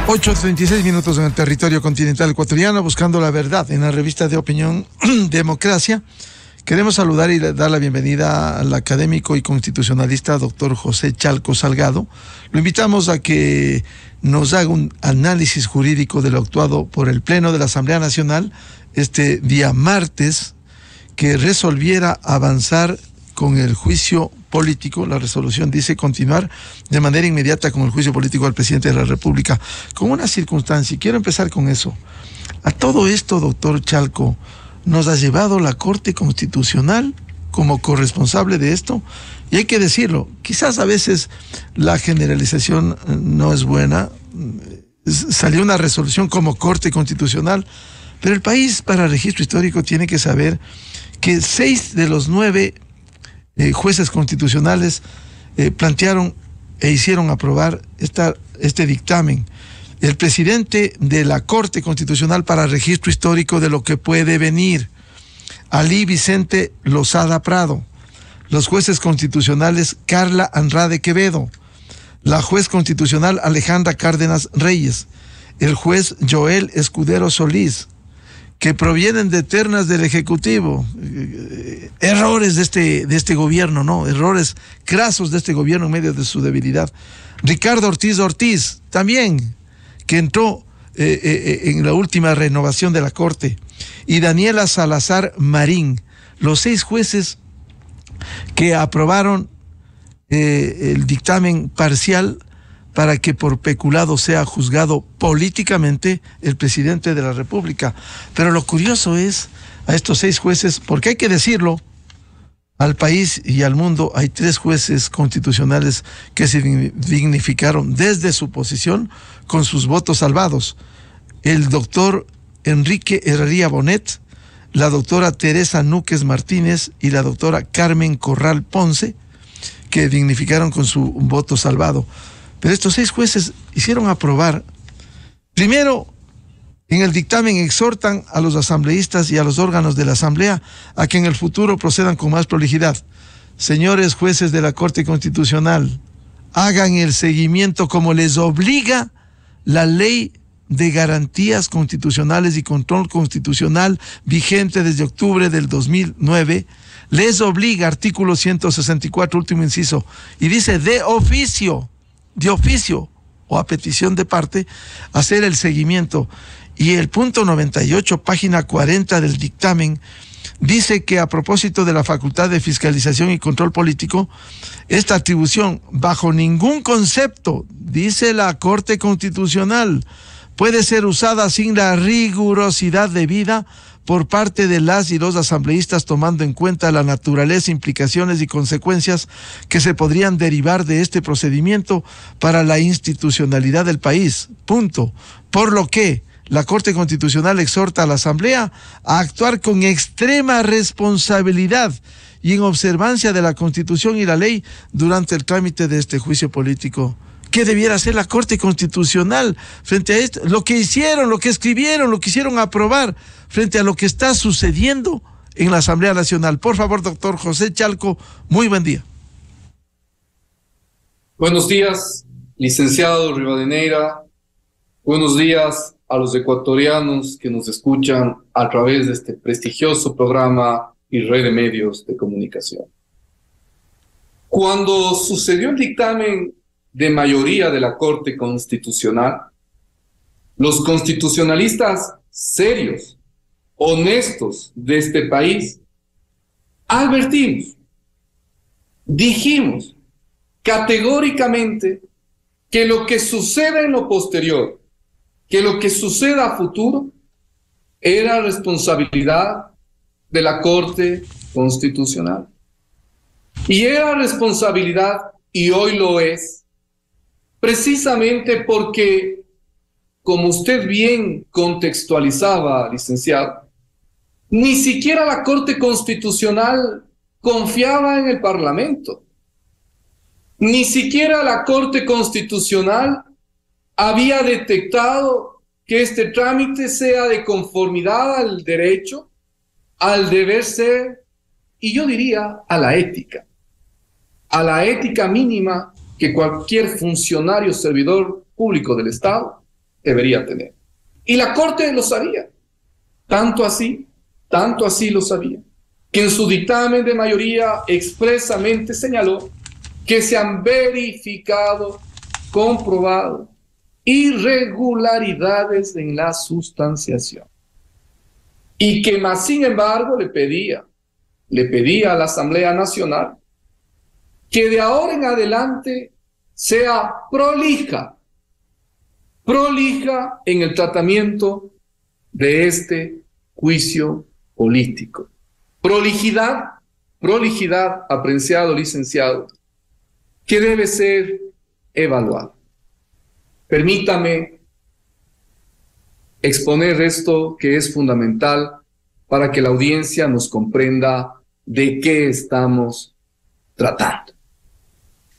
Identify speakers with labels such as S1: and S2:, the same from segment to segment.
S1: 8:36 en el territorio continental ecuatoriano, buscando la verdad en la revista de opinión Democracia. Queremos saludar y dar la bienvenida al académico y constitucionalista doctor José Chalco Salgado. Lo invitamos a que nos haga un análisis jurídico de lo actuado por el Pleno de la Asamblea Nacional este día martes, que resolviera avanzar con el juicio político. La resolución dice continuar de manera inmediata con el juicio político al presidente de la República, con una circunstancia, y quiero empezar con eso. A todo esto, doctor Chalco, nos ha llevado la Corte Constitucional como corresponsable de esto, y hay que decirlo, quizás a veces la generalización no es buena. Salió una resolución como Corte Constitucional, pero el país, para registro histórico, tiene que saber que 6 de los 9 jueces constitucionales plantearon e hicieron aprobar este dictamen. El presidente de la Corte Constitucional, para registro histórico de lo que puede venir, Alí Vicente Lozada Prado. Los jueces constitucionales Carla Andrade Quevedo, la juez constitucional Alejandra Cárdenas Reyes, el juez Joel Escudero Solís, que provienen de ternas del Ejecutivo. Errores de este gobierno, ¿no? Errores crasos de este gobierno en medio de su debilidad. Ricardo Ortiz, también, que entró en la última renovación de la Corte. Y Daniela Salazar Marín, los 6 jueces que aprobaron el dictamen parcial para que por peculado sea juzgado políticamente el presidente de la República. Pero lo curioso es a estos 6 jueces, porque hay que decirlo, al país y al mundo hay 3 jueces constitucionales que se dignificaron desde su posición con sus votos salvados. El doctor Enrique Herrería Bonet, la doctora Teresa Núquez Martínez y la doctora Carmen Corral Ponce, que dignificaron con su voto salvado. Pero estos 6 jueces hicieron aprobar. Primero, en el dictamen exhortan a los asambleístas y a los órganos de la Asamblea a que en el futuro procedan con más prolijidad. Señores jueces de la Corte Constitucional, hagan el seguimiento como les obliga la Ley de Garantías Constitucionales y Control Constitucional vigente desde octubre del 2009. Les obliga, artículo 164, último inciso, y dice de oficio o a petición de parte, hacer el seguimiento. Y el punto 98, página 40 del dictamen, dice que a propósito de la facultad de fiscalización y control político, esta atribución bajo ningún concepto, dice la Corte Constitucional, puede ser usada sin la rigurosidad debida por parte de las y los asambleístas, tomando en cuenta la naturaleza, implicaciones y consecuencias que se podrían derivar de este procedimiento para la institucionalidad del país. Punto. Por lo que la Corte Constitucional exhorta a la Asamblea a actuar con extrema responsabilidad y en observancia de la Constitución y la ley durante el trámite de este juicio político. ¿Qué debiera hacer la Corte Constitucional frente a esto? Lo que hicieron, lo que escribieron, lo que hicieron aprobar frente a lo que está sucediendo en la Asamblea Nacional. Por favor, doctor José Chalco, muy buen día.
S2: Buenos días, licenciado Rivadeneira. Buenos días a los ecuatorianos que nos escuchan a través de este prestigioso programa y red de medios de comunicación. Cuando sucedió el dictamen de mayoría de la Corte Constitucional, los constitucionalistas serios, honestos de este país, advertimos, dijimos categóricamente que lo que suceda en lo posterior, que lo que suceda a futuro, era responsabilidad de la Corte Constitucional. Y era responsabilidad, y hoy lo es, precisamente porque, como usted bien contextualizaba, licenciado, ni siquiera la Corte Constitucional confiaba en el Parlamento. Ni siquiera la Corte Constitucional había detectado que este trámite sea de conformidad al derecho, al deber ser, y yo diría a la ética mínima que cualquier funcionario servidor público del Estado debería tener. Y la Corte lo sabía, tanto así lo sabía, que en su dictamen de mayoría expresamente señaló que se han verificado, comprobado irregularidades en la sustanciación. Y que más sin embargo le pedía a la Asamblea Nacional que de ahora en adelante sea prolija en el tratamiento de este juicio político. Prolijidad, apreciado licenciado, que debe ser evaluada. Permítame exponer esto que es fundamental para que la audiencia nos comprenda de qué estamos tratando.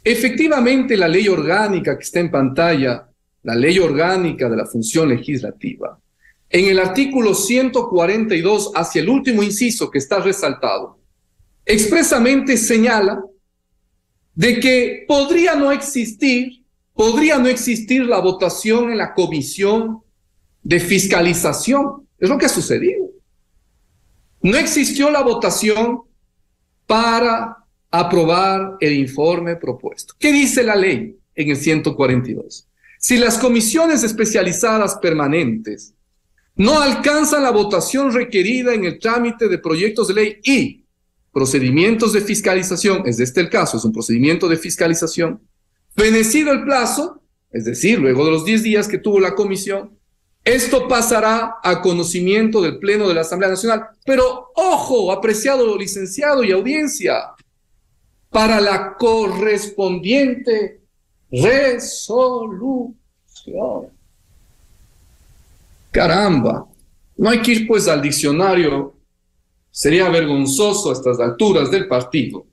S2: Efectivamente, la ley orgánica que está en pantalla, la ley orgánica de la función legislativa, en el artículo 142, hacia el último inciso que está resaltado, expresamente señala de que podría no existir la votación en la comisión de fiscalización. Es lo que ha sucedido. No existió la votación para aprobar el informe propuesto. ¿Qué dice la ley en el 142? Si las comisiones especializadas permanentes no alcanzan la votación requerida en el trámite de proyectos de ley y procedimientos de fiscalización, es este el caso, es un procedimiento de fiscalización, fenecido el plazo, es decir, luego de los 10 días que tuvo la comisión, esto pasará a conocimiento del Pleno de la Asamblea Nacional. Pero, ojo, apreciado licenciado y audiencia, para la correspondiente resolución. Caramba, no hay que ir pues al diccionario. Sería vergonzoso a estas alturas del partido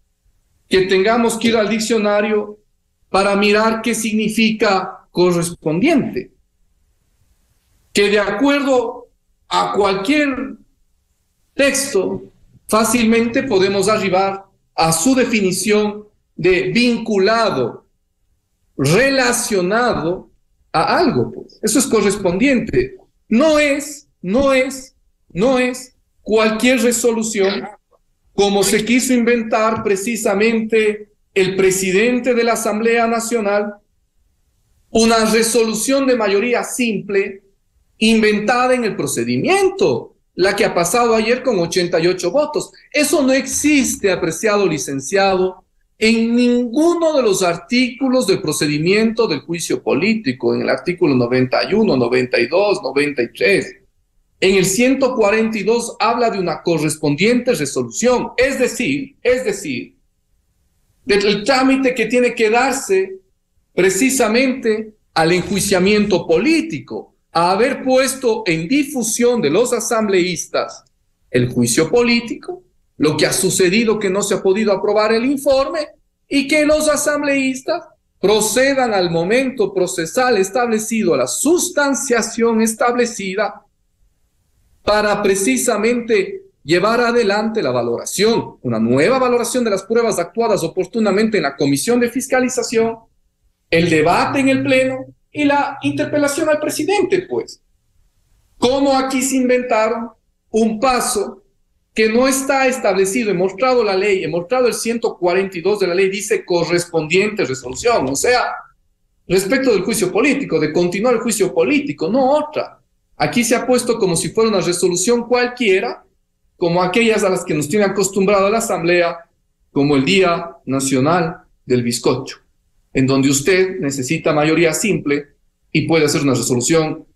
S2: que tengamos que ir al diccionario para mirar qué significa correspondiente. Que de acuerdo a cualquier texto, fácilmente podemos arribar a su definición de vinculado, relacionado a algo, pues. Eso es correspondiente. No es cualquier resolución como se quiso inventar precisamente el presidente de la Asamblea Nacional, una resolución de mayoría simple inventada en el procedimiento, la que ha pasado ayer con 88 votos. Eso no existe, apreciado licenciado, en ninguno de los artículos del procedimiento del juicio político, en el artículo 91, 92, 93. En el 142 habla de una correspondiente resolución, es decir, del trámite que tiene que darse precisamente al enjuiciamiento político, a haber puesto en difusión de los asambleístas el juicio político, lo que ha sucedido que no se ha podido aprobar el informe y que los asambleístas procedan al momento procesal establecido, a la sustanciación establecida, para precisamente llevar adelante la valoración, una nueva valoración de las pruebas actuadas oportunamente en la comisión de fiscalización, el debate en el pleno y la interpelación al presidente, pues. ¿Cómo aquí se inventaron un paso que no está establecido? He mostrado la ley, he mostrado el 142 de la ley, dice correspondiente resolución, o sea, respecto del juicio político, de continuar el juicio político, no otra. Aquí se ha puesto como si fuera una resolución cualquiera, como aquellas a las que nos tiene acostumbrado la Asamblea, como el Día Nacional del Bizcocho, en donde usted necesita mayoría simple y puede hacer una resolución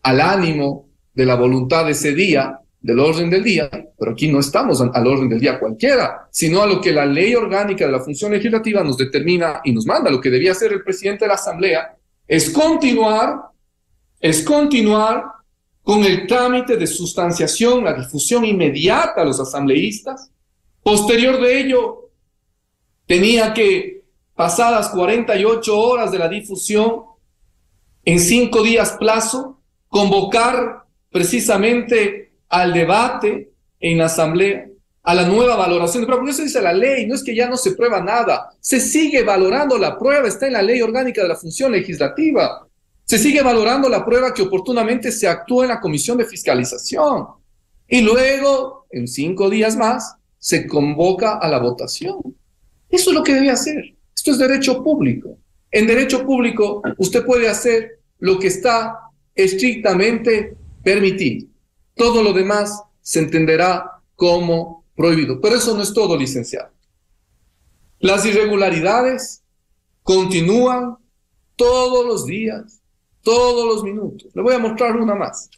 S2: al ánimo de la voluntad de ese día, del orden del día, pero aquí no estamos al orden del día cualquiera, sino a lo que la ley orgánica de la función legislativa nos determina y nos manda. Lo que debía hacer el presidente de la Asamblea es continuar con el trámite de sustanciación, la difusión inmediata a los asambleístas. Posterior de ello, tenía que, pasadas 48 horas de la difusión, en 5 días plazo, convocar precisamente al debate en la asamblea, a la nueva valoración de prueba. Porque eso dice la ley, no es que ya no se prueba nada, se sigue valorando la prueba, está en la ley orgánica de la función legislativa. Se sigue valorando la prueba que oportunamente se actúa en la comisión de fiscalización. Y luego, en 5 días más, se convoca a la votación. Eso es lo que debe hacer. Esto es derecho público. En derecho público, usted puede hacer lo que está estrictamente permitido. Todo lo demás se entenderá como prohibido. Pero eso no es todo, licenciado. Las irregularidades continúan todos los días, todos los minutos. Le voy a mostrar una más.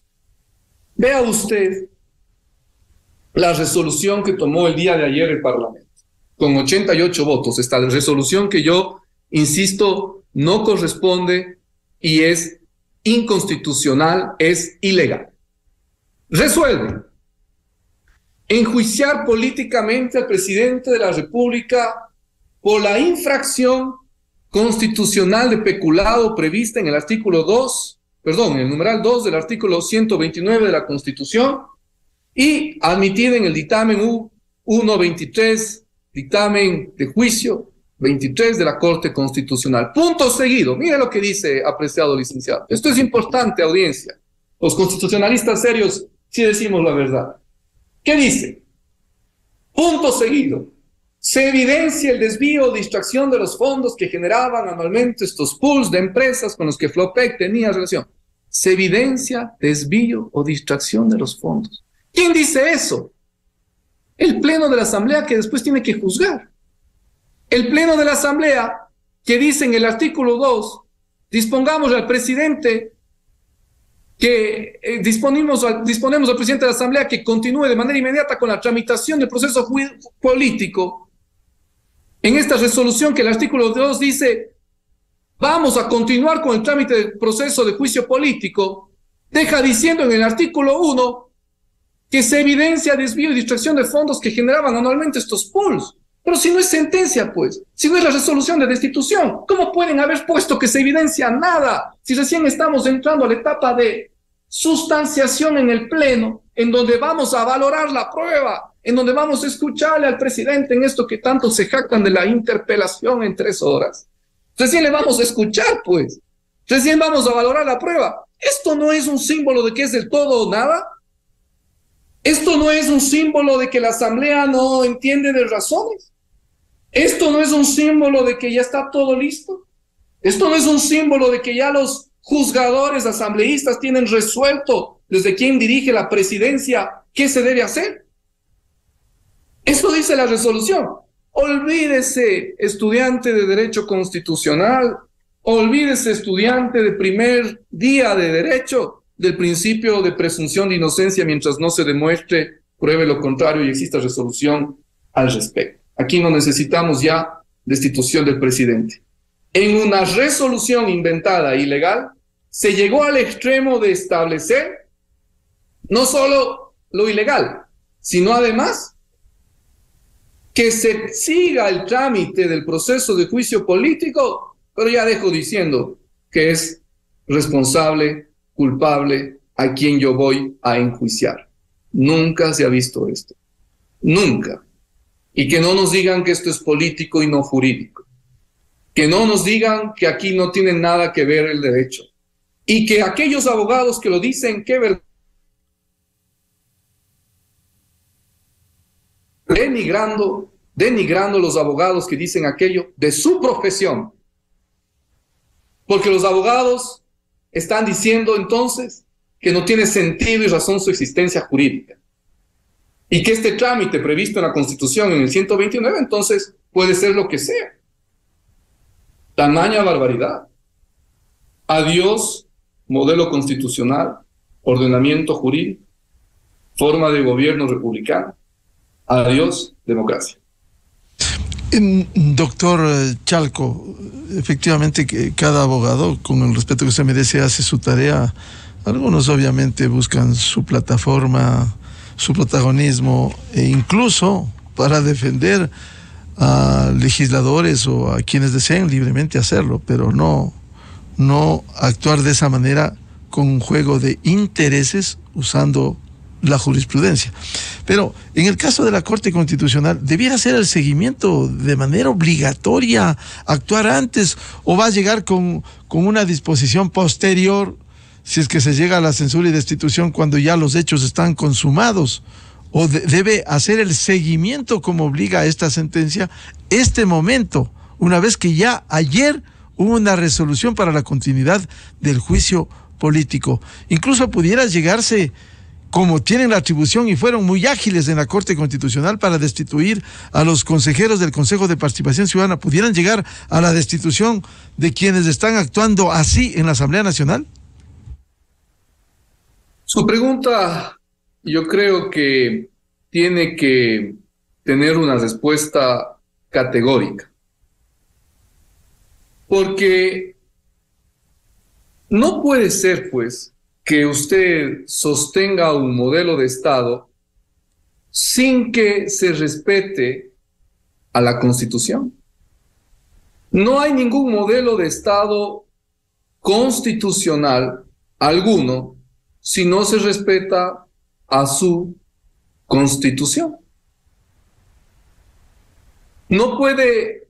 S2: Vea usted la resolución que tomó el día de ayer el Parlamento, con 88 votos. Esta resolución que yo, insisto, no corresponde y es inconstitucional, es ilegal. Resuelve enjuiciar políticamente al presidente de la República por la infracción constitucional de peculado prevista en el artículo 2, en el numeral 2 del artículo 129 de la Constitución y admitida en el dictamen U123, dictamen de juicio 23 de la Corte Constitucional. Punto seguido. Mire lo que dice, apreciado licenciado. Esto es importante, audiencia. Los constitucionalistas serios sí decimos la verdad. ¿Qué dice? Punto seguido. Se evidencia el desvío o distracción de los fondos que generaban anualmente estos pools de empresas con los que Flopec tenía relación. Se evidencia desvío o distracción de los fondos. ¿Quién dice eso? El Pleno de la Asamblea, que después tiene que juzgar. El Pleno de la Asamblea, que dice en el artículo 2, dispongamos al presidente disponemos al presidente de la Asamblea que continúe de manera inmediata con la tramitación del proceso político. En esta resolución que el artículo 2 dice, vamos a continuar con el trámite del proceso de juicio político, deja diciendo en el artículo 1 que se evidencia desvío y distracción de fondos que generaban anualmente estos pools. Pero si no es sentencia, pues, si no es la resolución de destitución, ¿cómo pueden haber puesto que se evidencia nada? Si recién estamos entrando a la etapa de sustanciación en el Pleno, en donde vamos a valorar la prueba, en donde vamos a escucharle al presidente en esto que tanto se jactan de la interpelación en 3 horas. Recién le vamos a escuchar, pues. Recién vamos a valorar la prueba. ¿Esto no es un símbolo de que es del todo o nada? ¿Esto no es un símbolo de que la Asamblea no entiende de razones? ¿Esto no es un símbolo de que ya está todo listo? ¿Esto no es un símbolo de que ya los juzgadores asambleístas tienen resuelto desde quien dirige la presidencia qué se debe hacer? Eso dice la resolución. Olvídese, estudiante de Derecho Constitucional, olvídese, estudiante de primer día de Derecho, del principio de presunción de inocencia mientras no se demuestre, pruebe lo contrario y exista resolución al respecto. Aquí no necesitamos ya destitución del presidente. En una resolución inventada e ilegal, se llegó al extremo de establecer no solo lo ilegal, sino además que se siga el trámite del proceso de juicio político, pero ya dejo diciendo que es responsable, culpable a quien yo voy a enjuiciar. Nunca se ha visto esto. Nunca. Y que no nos digan que esto es político y no jurídico. Que no nos digan que aquí no tiene nada que ver el derecho. Y que aquellos abogados que lo dicen, qué verdad, denigrando los abogados que dicen aquello de su profesión. Porque los abogados están diciendo entonces que no tiene sentido y razón su existencia jurídica. Y que este trámite previsto en la Constitución en el 129 entonces puede ser lo que sea. Tamaña barbaridad. Adiós modelo constitucional, ordenamiento jurídico, forma de gobierno republicano. Adiós democracia.
S1: Doctor Chalco, efectivamente que cada abogado, con el respeto que usted merece, hace su tarea. Algunos obviamente buscan su plataforma, su protagonismo, e incluso para defender a legisladores o a quienes deseen libremente hacerlo, pero no actuar de esa manera con un juego de intereses, usando la jurisprudencia. Pero en el caso de la Corte Constitucional, ¿debiera ser el seguimiento de manera obligatoria, actuar antes, o va a llegar con una disposición posterior si es que se llega a la censura y destitución cuando ya los hechos están consumados? ¿O debe hacer el seguimiento como obliga a esta sentencia este momento, una vez que ya ayer hubo una resolución para la continuidad del juicio político? Incluso pudiera llegarse, como tienen la atribución y fueron muy ágiles en la Corte Constitucional para destituir a los consejeros del Consejo de Participación Ciudadana, ¿pudieran llegar a la destitución de quienes están actuando así en la Asamblea Nacional?
S2: Su pregunta, yo creo que tiene que tener una respuesta categórica, porque no puede ser, pues, que usted sostenga un modelo de Estado sin que se respete a la Constitución. No hay ningún modelo de Estado constitucional alguno si no se respeta a su Constitución. No puede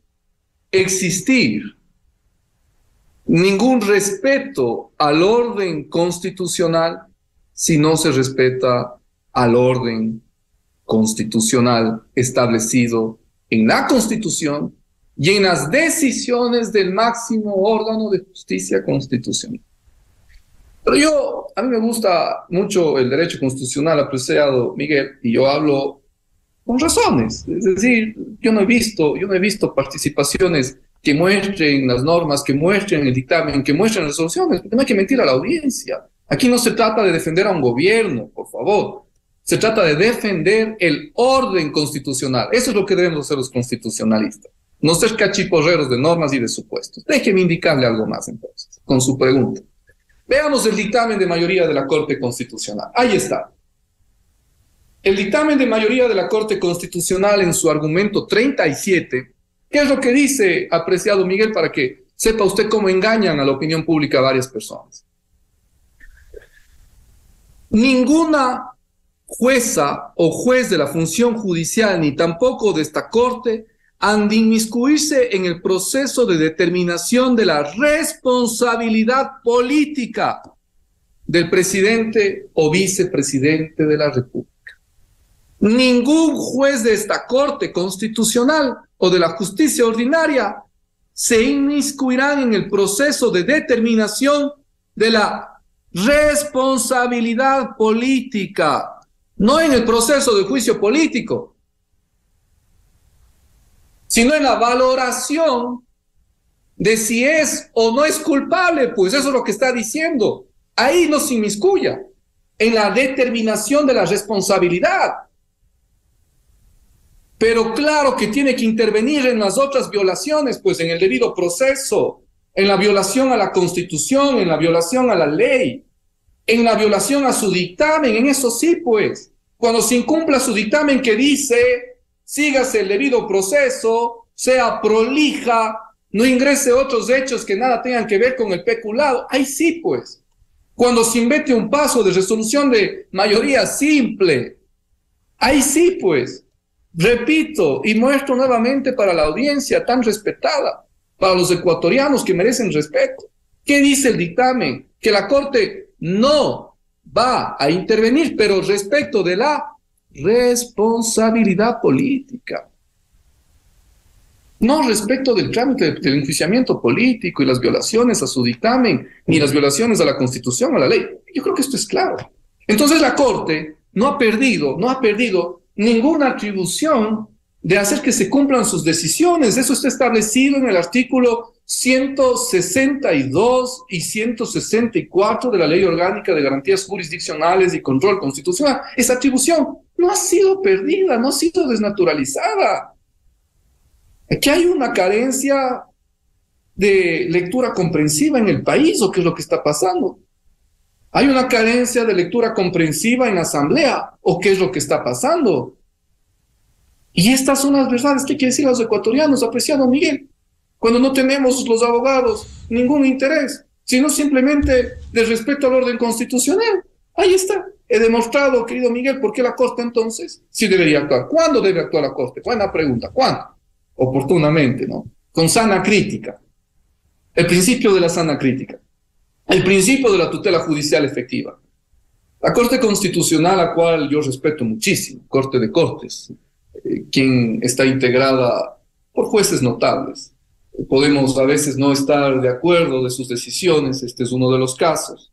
S2: existir ningún respeto al orden constitucional si no se respeta al orden constitucional establecido en la Constitución y en las decisiones del máximo órgano de justicia constitucional. Pero a mí me gusta mucho el derecho constitucional, apreciado Miguel, y yo hablo con razones. Es decir, yo no he visto participaciones que muestren las normas, que muestren el dictamen, que muestren las resoluciones, porque no hay que mentir a la audiencia. Aquí no se trata de defender a un gobierno, por favor. Se trata de defender el orden constitucional. Eso es lo que debemos hacer los constitucionalistas. No ser cachiporreros de normas y de supuestos. Déjeme indicarle algo más entonces, con su pregunta. Veamos el dictamen de mayoría de la Corte Constitucional. Ahí está. El dictamen de mayoría de la Corte Constitucional en su argumento 37, ¿qué es lo que dice, apreciado Miguel, para que sepa usted cómo engañan a la opinión pública varias personas? Ninguna jueza o juez de la función judicial, ni tampoco de esta Corte, han de inmiscuirse en el proceso de determinación de la responsabilidad política del presidente o vicepresidente de la República. Ningún juez de esta Corte Constitucional o de la justicia ordinaria se inmiscuirán en el proceso de determinación de la responsabilidad política, no en el proceso de juicio político, sino en la valoración de si es o no es culpable. Pues eso es lo que está diciendo. Ahí no se inmiscuya, en la determinación de la responsabilidad. Pero claro que tiene que intervenir en las otras violaciones, pues en el debido proceso, en la violación a la Constitución, en la violación a la ley, en la violación a su dictamen, en eso sí, pues. Cuando se incumpla su dictamen que dice, sígase el debido proceso, sea prolija, no ingrese otros hechos que nada tengan que ver con el peculado, ahí sí, pues. Cuando se invente un paso de resolución de mayoría simple, ahí sí, pues. Repito y muestro nuevamente para la audiencia tan respetada, para los ecuatorianos que merecen respeto. ¿Qué dice el dictamen? Que la Corte no va a intervenir, pero respecto de la responsabilidad política. No respecto del trámite del enjuiciamiento político y las violaciones a su dictamen, ni las violaciones a la Constitución, a la ley. Yo creo que esto es claro. Entonces la Corte no ha perdido ninguna atribución de hacer que se cumplan sus decisiones. Eso está establecido en el artículo 162 y 164 de la Ley Orgánica de Garantías Jurisdiccionales y Control Constitucional. Esa atribución no ha sido perdida, no ha sido desnaturalizada. Aquí hay una carencia de lectura comprensiva en el país, ¿o qué es lo que está pasando? Hay una carencia de lectura comprensiva en la Asamblea, ¿o qué es lo que está pasando? Y estas son las verdades que hay que decir a los ecuatorianos, apreciado Miguel, cuando no tenemos los abogados ningún interés, sino simplemente de respeto al orden constitucional. Ahí está. He demostrado, querido Miguel, por qué la Corte entonces sí debería actuar. ¿Cuándo debe actuar la Corte? Buena pregunta. ¿Cuándo? Oportunamente, ¿no? Con sana crítica. El principio de la sana crítica. El principio de la tutela judicial efectiva. La Corte Constitucional, a la cual yo respeto muchísimo, Corte de Cortes, quien está integrada por jueces notables. Podemos a veces no estar de acuerdo de sus decisiones, este es uno de los casos,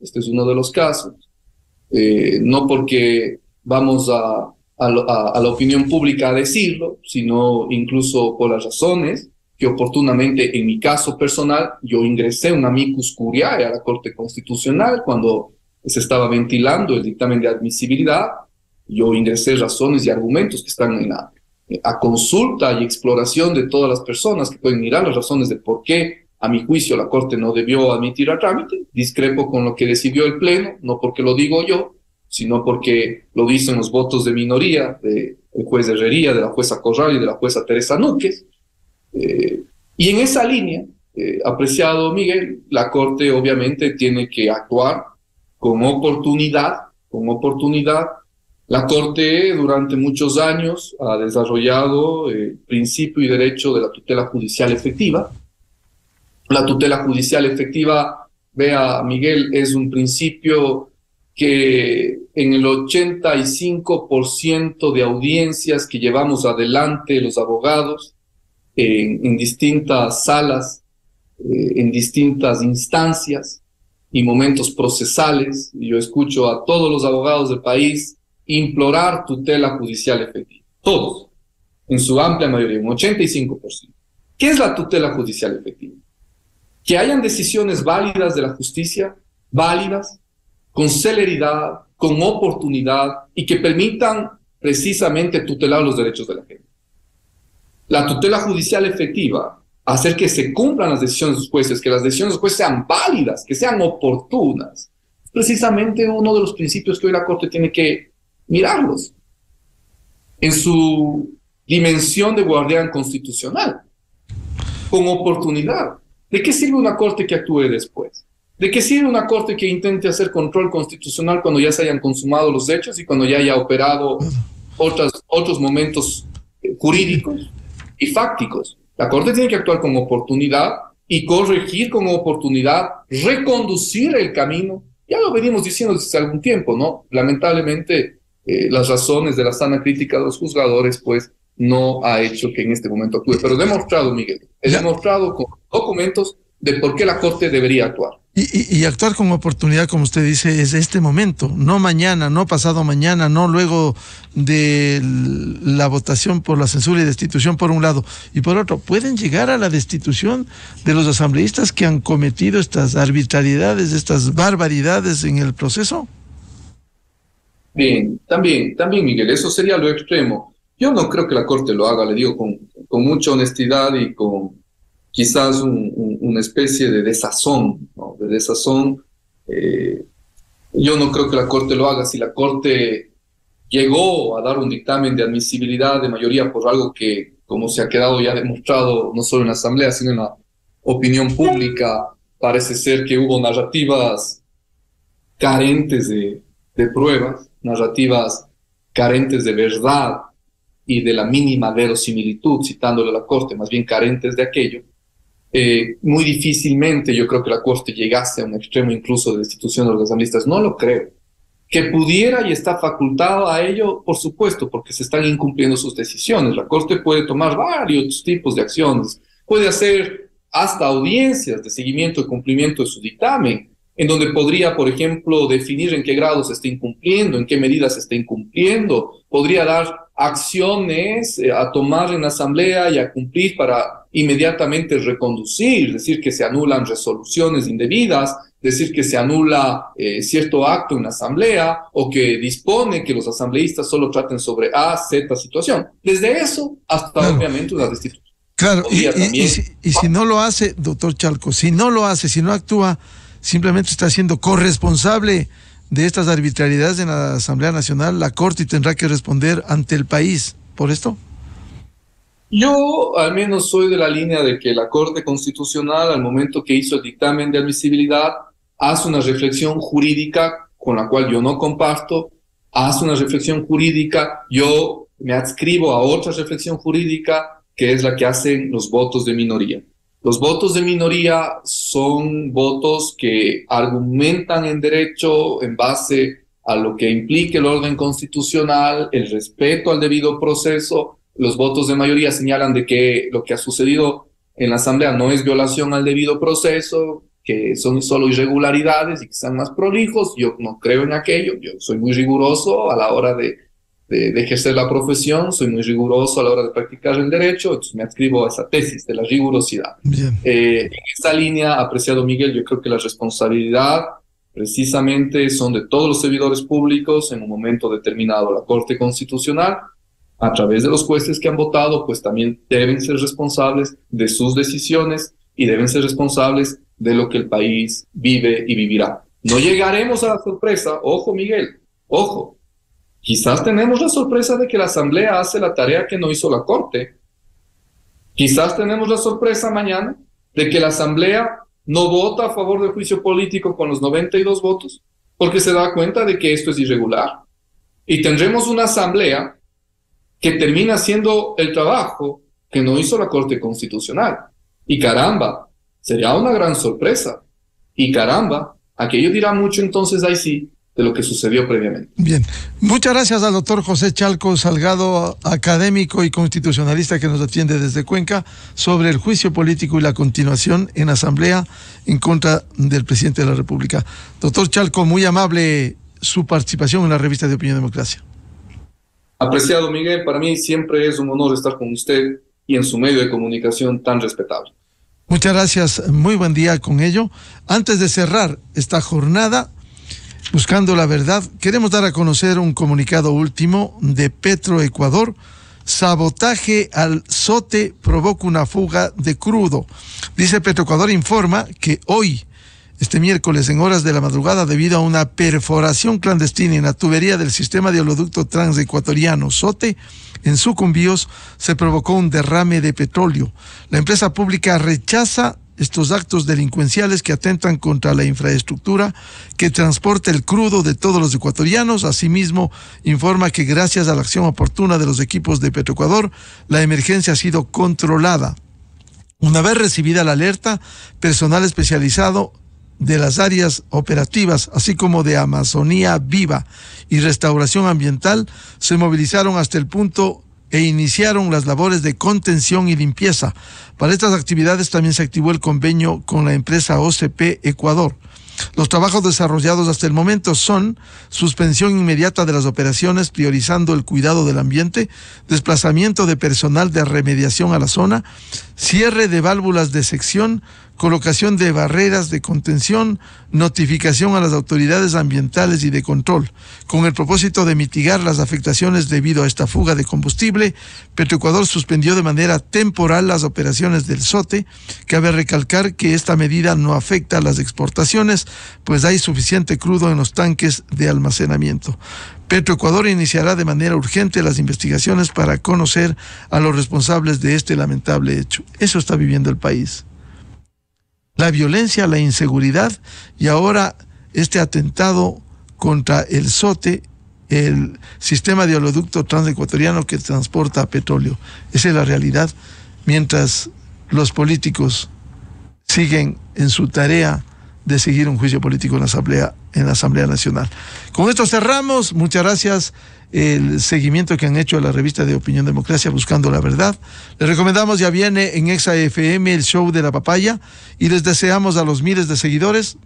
S2: no porque vamos a la opinión pública a decirlo, sino incluso por las razones que oportunamente, en mi caso personal, yo ingresé un amicus curiae a la Corte Constitucional cuando se estaba ventilando el dictamen de admisibilidad. Yo ingresé razones y argumentos que están a consulta y exploración de todas las personas que pueden mirar las razones de por qué, a mi juicio, la Corte no debió admitir a trámite. Discrepo con lo que decidió el Pleno, no porque lo digo yo, sino porque lo dicen los votos de minoría del juez Herrería, de la jueza Corral y de la jueza Teresa Núquez. Y en esa línea, apreciado Miguel, la Corte obviamente tiene que actuar con oportunidad. La Corte durante muchos años ha desarrollado el principio y derecho de la tutela judicial efectiva. La tutela judicial efectiva, vea Miguel, es un principio que en el 85% de audiencias que llevamos adelante los abogados en distintas salas, en distintas instancias y momentos procesales, y yo escucho a todos los abogados del país implorar tutela judicial efectiva. Todos, en su amplia mayoría, un 85%. ¿Qué es la tutela judicial efectiva? Que hayan decisiones válidas de la justicia, válidas, con celeridad, con oportunidad, y que permitan precisamente tutelar los derechos de la gente. La tutela judicial efectiva, hacer que se cumplan las decisiones de los jueces, que las decisiones de los jueces sean válidas, que sean oportunas, es precisamente uno de los principios que hoy la Corte tiene que mirarlos en su dimensión de guardián constitucional, con oportunidad. ¿De qué sirve una Corte que actúe después? ¿De qué sirve una Corte que intente hacer control constitucional cuando ya se hayan consumado los hechos y cuando ya haya operado otros momentos jurídicos y fácticos? La Corte tiene que actuar con oportunidad y corregir con oportunidad, reconducir el camino. Ya lo venimos diciendo desde algún tiempo, ¿no? Lamentablemente, las razones de la sana crítica de los juzgadores, pues, no ha hecho que en este momento actúe. Pero he demostrado, Miguel, he demostrado con documentos de por qué la Corte debería actuar.
S1: Y actuar con oportunidad, como usted dice, es este momento, no mañana, no pasado mañana, no luego de la votación por la censura y destitución por un lado. Y por otro, ¿pueden llegar a la destitución de los asambleístas que han cometido estas arbitrariedades, estas barbaridades en el proceso?
S2: Bien, también, Miguel, eso sería lo extremo. Yo no creo que la Corte lo haga, le digo con mucha honestidad y con quizás una especie de desazón, ¿no? De desazón. Yo no creo que la Corte lo haga. Si la Corte llegó a dar un dictamen de admisibilidad de mayoría por algo que, como se ha quedado ya demostrado, no solo en la Asamblea, sino en la opinión pública, parece ser que hubo narrativas carentes de pruebas, narrativas carentes de verdad y de la mínima verosimilitud, citándole a la Corte, más bien carentes de aquello. Muy difícilmente yo creo que la Corte llegase a un extremo incluso de destitución de los asambleístas. No lo creo. Que pudiera y está facultado a ello, por supuesto, porque se están incumpliendo sus decisiones. La Corte puede tomar varios tipos de acciones, puede hacer hasta audiencias de seguimiento y cumplimiento de su dictamen, en donde podría, por ejemplo, definir en qué grado se está incumpliendo, en qué medidas se está incumpliendo, podría dar acciones a tomar en la Asamblea y a cumplir para inmediatamente reconducir, decir que se anulan resoluciones indebidas, decir que se anula cierto acto en la Asamblea o que dispone que los asambleístas solo traten sobre A, Z situación. Desde eso hasta obviamente una destitución.
S1: Claro, y si no lo hace, doctor Chalco, si no lo hace, si no actúa, simplemente está siendo corresponsable de estas arbitrariedades en la Asamblea Nacional, la Corte tendrá que responder ante el país por esto.
S2: Yo al menos soy de la línea de que la Corte Constitucional, al momento que hizo el dictamen de admisibilidad, hace una reflexión jurídica con la cual yo no comparto, hace una reflexión jurídica, yo me adscribo a otra reflexión jurídica, que es la que hacen los votos de minoría. Los votos de minoría son votos que argumentan en derecho en base a lo que implique el orden constitucional, el respeto al debido proceso. Los votos de mayoría señalan de que lo que ha sucedido en la Asamblea no es violación al debido proceso, que son solo irregularidades y que sean más prolijos. Yo no creo en aquello. Yo soy muy riguroso a la hora de ejercer la profesión, soy muy riguroso a la hora de practicar el derecho, entonces me adscribo a esa tesis de la rigurosidad. En esta línea, apreciado Miguel, yo creo que la responsabilidad precisamente son de todos los servidores públicos en un momento determinado. La Corte Constitucional, a través de los jueces que han votado, pues también deben ser responsables de sus decisiones y deben ser responsables de lo que el país vive y vivirá. No llegaremos a la sorpresa, ojo Miguel, ojo, quizás tenemos la sorpresa de que la Asamblea hace la tarea que no hizo la Corte. Quizás tenemos la sorpresa mañana de que la Asamblea no vota a favor del juicio político con los 92 votos, porque se da cuenta de que esto es irregular. Y tendremos una Asamblea que termina haciendo el trabajo que no hizo la Corte Constitucional. Y caramba, sería una gran sorpresa. Y caramba, aquello dirá mucho entonces ahí sí de lo que sucedió previamente.
S1: Bien, muchas gracias al doctor José Chalco Salgado, académico y constitucionalista que nos atiende desde Cuenca, sobre el juicio político y la continuación en asamblea en contra del presidente de la República. Doctor Chalco, muy amable su participación en la revista de Opinión Democracia.
S2: Apreciado Miguel, para mí siempre es un honor estar con usted y en su medio de comunicación tan respetable.
S1: Muchas gracias, muy buen día con ello. Antes de cerrar esta jornada, Buscando la Verdad, queremos dar a conocer un comunicado último de Petroecuador. Sabotaje al SOTE provoca una fuga de crudo. Dice Petroecuador informa que hoy, este miércoles, en horas de la madrugada, debido a una perforación clandestina en la tubería del sistema de oleoducto transecuatoriano SOTE, en Sucumbíos, se provocó un derrame de petróleo. La empresa pública rechaza estos actos delincuenciales que atentan contra la infraestructura que transporta el crudo de todos los ecuatorianos. Asimismo, informa que gracias a la acción oportuna de los equipos de Petroecuador, la emergencia ha sido controlada. Una vez recibida la alerta, personal especializado de las áreas operativas, así como de Amazonía Viva y Restauración Ambiental, se movilizaron hasta el punto e iniciaron las labores de contención y limpieza. Para estas actividades también se activó el convenio con la empresa OCP Ecuador. Los trabajos desarrollados hasta el momento son suspensión inmediata de las operaciones, priorizando el cuidado del ambiente, desplazamiento de personal de remediación a la zona, cierre de válvulas de sección, colocación de barreras de contención, notificación a las autoridades ambientales y de control. Con el propósito de mitigar las afectaciones debido a esta fuga de combustible, Petroecuador suspendió de manera temporal las operaciones del SOTE. Cabe recalcar que esta medida no afecta a las exportaciones, pues hay suficiente crudo en los tanques de almacenamiento. Petroecuador iniciará de manera urgente las investigaciones para conocer a los responsables de este lamentable hecho. Eso está viviendo el país. La violencia, la inseguridad y ahora este atentado contra el SOTE, el sistema de oleoducto transecuatoriano que transporta petróleo. Esa es la realidad, mientras los políticos siguen en su tarea de seguir un juicio político en la Asamblea Nacional. Con esto cerramos. Muchas gracias el seguimiento que han hecho a la revista de Opinión Democracia, Buscando la Verdad. Les recomendamos, ya viene en Exa FM el show de la papaya, y les deseamos a los miles de seguidores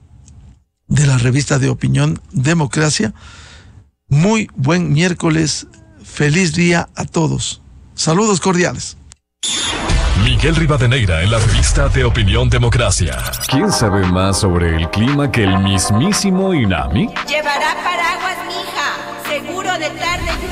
S1: de la revista de Opinión Democracia muy buen miércoles, feliz día a todos. Saludos cordiales.
S3: Miguel Rivadeneira en la revista de Opinión Democracia.
S4: ¿Quién sabe más sobre el clima que el mismísimo INAMI?
S5: Llevará paraguas, mija. Seguro de tarde llueve.